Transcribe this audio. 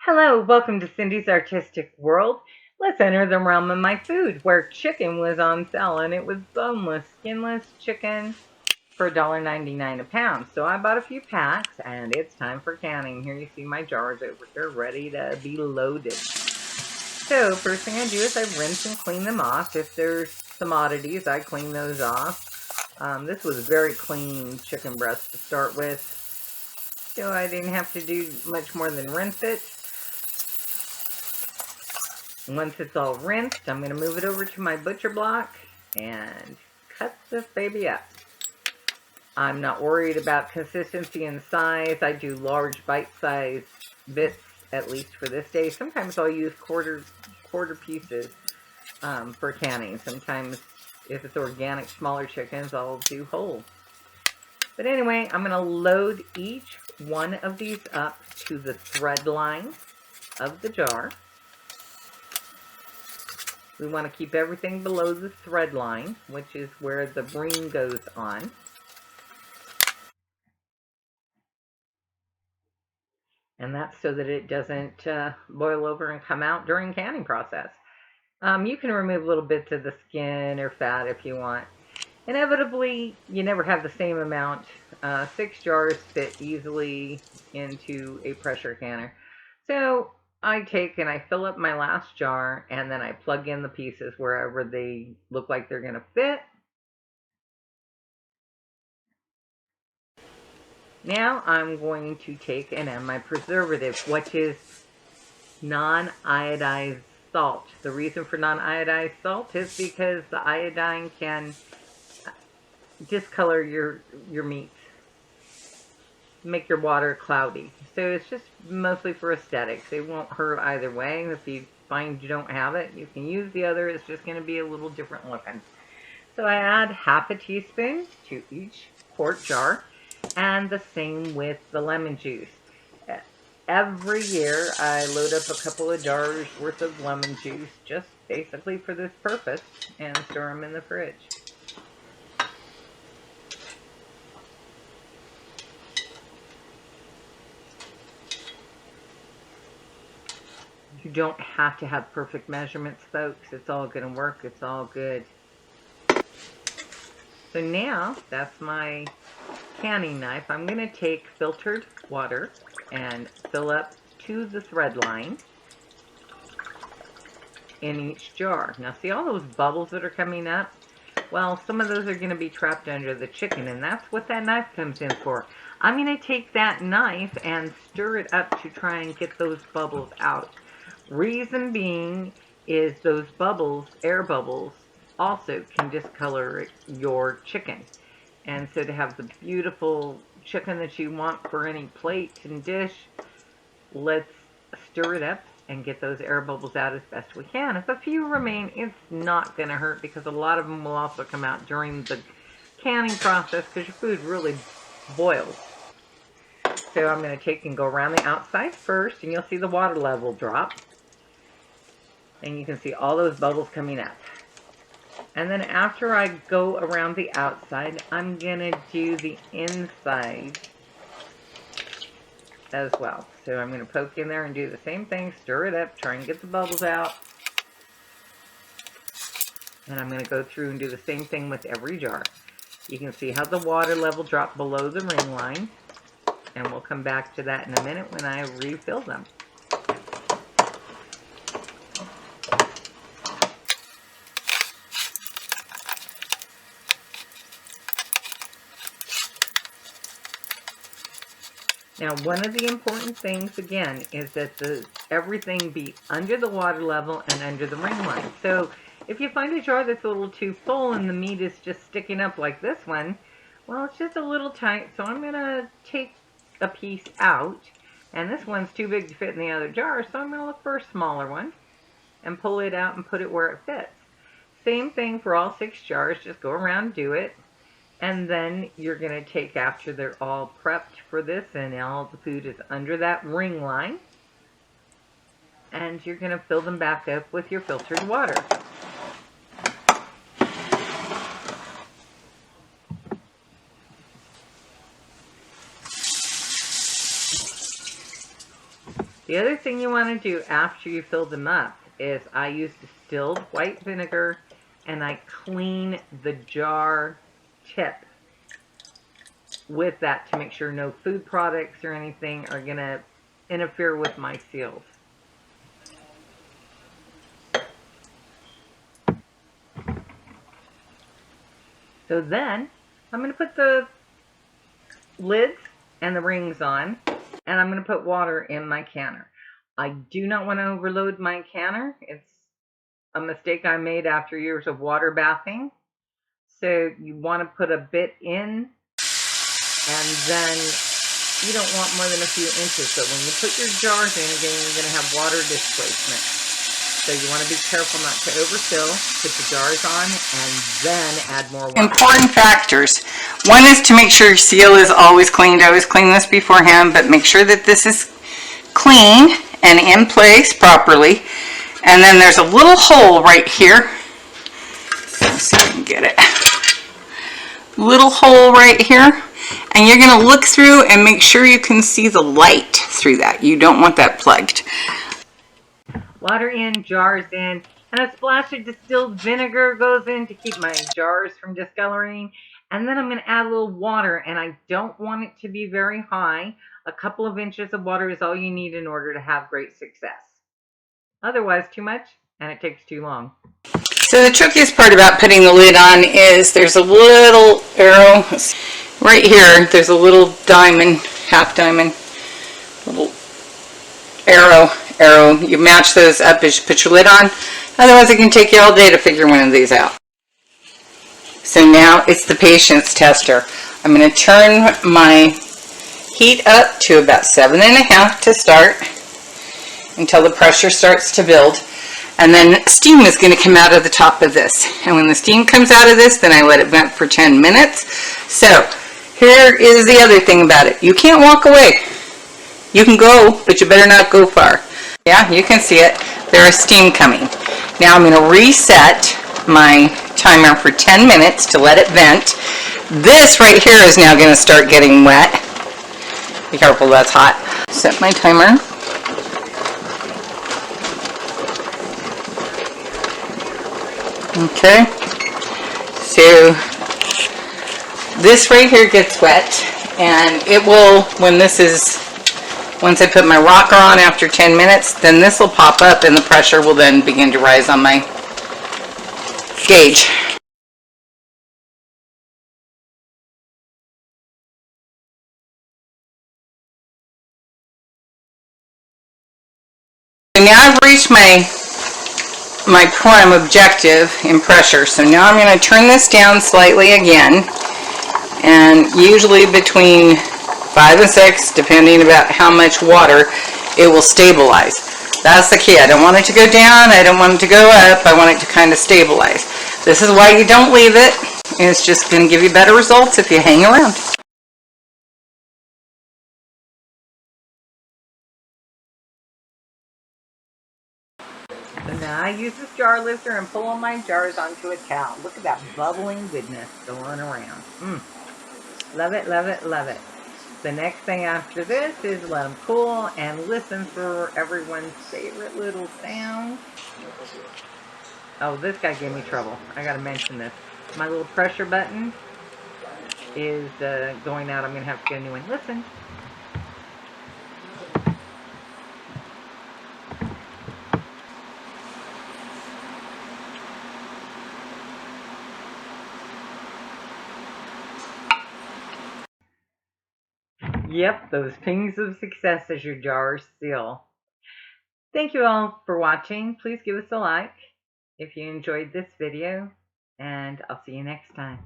Hello, welcome to Cindy's Artistic World. Let's enter the realm of my food, where chicken was on sale, and it was boneless, skinless chicken for $1.99 a pound. So I bought a few packs, and it's time for canning. Here you see my jars over here, ready to be loaded. So first thing I do is I rinse and clean them off. If there's some oddities, I clean those off. This was very clean chicken breast to start with, so I didn't have to do much more than rinse it. Once it's all rinsed, I'm going to move it over to my butcher block and cut this baby up. I'm not worried about consistency and size. I do large bite-sized bits, at least for this day. Sometimes I'll use quarter pieces for canning. Sometimes, if it's organic, smaller chickens, I'll do whole. But anyway, I'm going to load each one of these up to the thread line of the jar. We want to keep everything below the thread line, which is where the ring goes on. And that's so that it doesn't boil over and come out during canning process. You can remove little bits of the skin or fat if you want. Inevitably, you never have the same amount. 6 jars fit easily into a pressure canner. So I take and I fill up my last jar, and then I plug in the pieces wherever they look like they're going to fit. Now I'm going to take and add my preservative, which is non-iodized salt. The reason for non-iodized salt is because the iodine can discolor your meats, make your water cloudy. So it's just mostly for aesthetics. It won't hurt either way. If you find you don't have it, you can use the other. It's just going to be a little different looking. So I add half a teaspoon to each quart jar, and the same with the lemon juice. Every year I load up a couple of jars worth of lemon juice, just basically for this purpose, and store them in the fridge. You don't have to have perfect measurements, folks. It's all going to work. It's all good. So now, that's my canning knife. I'm going to take filtered water and fill up to the thread line in each jar. Now see all those bubbles that are coming up? Well, some of those are going to be trapped under the chicken, and that's what that knife comes in for. I'm going to take that knife and stir it up to try and get those bubbles out. Reason being is those bubbles, air bubbles, also can discolor your chicken. And so to have the beautiful chicken that you want for any plate and dish, let's stir it up and get those air bubbles out as best we can. If a few remain, it's not going to hurt, because a lot of them will also come out during the canning process because your food really boils. So I'm going to take and go around the outside first, and you'll see the water level drop. And you can see all those bubbles coming up. And then after I go around the outside, I'm going to do the inside as well. So I'm going to poke in there and do the same thing, stir it up, try and get the bubbles out. And I'm going to go through and do the same thing with every jar. You can see how the water level dropped below the ring line. And we'll come back to that in a minute when I refill them. Now, one of the important things, again, is that everything be under the water level and under the ring line. So if you find a jar that's a little too full and the meat is just sticking up like this one, well, it's just a little tight, so I'm going to take a piece out. And this one's too big to fit in the other jar, so I'm going to look for a smaller one and pull it out and put it where it fits. Same thing for all 6 jars. Just go around, do it. And then you're going to take, after they're all prepped for this and all the food is under that ring line, and you're going to fill them back up with your filtered water. The other thing you want to do after you fill them up is I use distilled white vinegar and I clean the jar tip with that to make sure no food products or anything are going to interfere with my seals. So then I'm going to put the lids and the rings on, and I'm going to put water in my canner. I do not want to overload my canner. It's a mistake I made after years of water bathing. So you want to put a bit in, and then you don't want more than a few inches. So when you put your jars in, again, you're going to have water displacement. So you want to be careful not to overfill, put the jars on, and then add more water. Important factors. One is to make sure your seal is always cleaned. I always clean this beforehand, but make sure that this is clean and in place properly. And then there's a little hole right here. Let's see if I can get it. Little hole right here. And you're going to look through and make sure you can see the light through that. You don't want that plugged. Water in, jars in, and a splash of distilled vinegar goes in to keep my jars from discoloring. And then I'm going to add a little water, and I don't want it to be very high. A couple of inches of water is all you need in order to have great success. Otherwise, too much, and it takes too long. So the trickiest part about putting the lid on is there's a little arrow right here. There's a little diamond, half diamond, little arrow. You match those up as you put your lid on. Otherwise it can take you all day to figure one of these out. So now it's the patience tester. I'm going to turn my heat up to about 7.5 to start until the pressure starts to build. And then steam is going to come out of the top of this. And when the steam comes out of this, then I let it vent for 10 minutes. So here is the other thing about it. You can't walk away. You can go, but you better not go far. Yeah, you can see it. There is steam coming. Now I'm going to reset my timer for 10 minutes to let it vent. This right here is now going to start getting wet. Be careful, that's hot. Set my timer. Okay. So this right here gets wet, and it will, once I put my rocker on after 10 minutes, then this will pop up and the pressure will then begin to rise on my gauge. So now I've reached my prime objective in pressure. So now I'm going to turn this down slightly again, and usually between 5 and 6, depending about how much water, it will stabilize. That's the key. I don't want it to go down. I don't want it to go up. I want it to kind of stabilize. This is why you don't leave it. It's just going to give you better results if you hang around. So now I use this jar lifter and pull all my jars onto a towel. Look at that bubbling goodness going around. Love it, love it, love it. The next thing after this is let them cool and listen for everyone's favorite little sound. Oh, this guy gave me trouble. I gotta mention this. My little pressure button is going out. I'm gonna have to get a new one. Listen. Yep, those pings of success as your jars seal. Thank you all for watching. Please give us a like if you enjoyed this video, and I'll see you next time.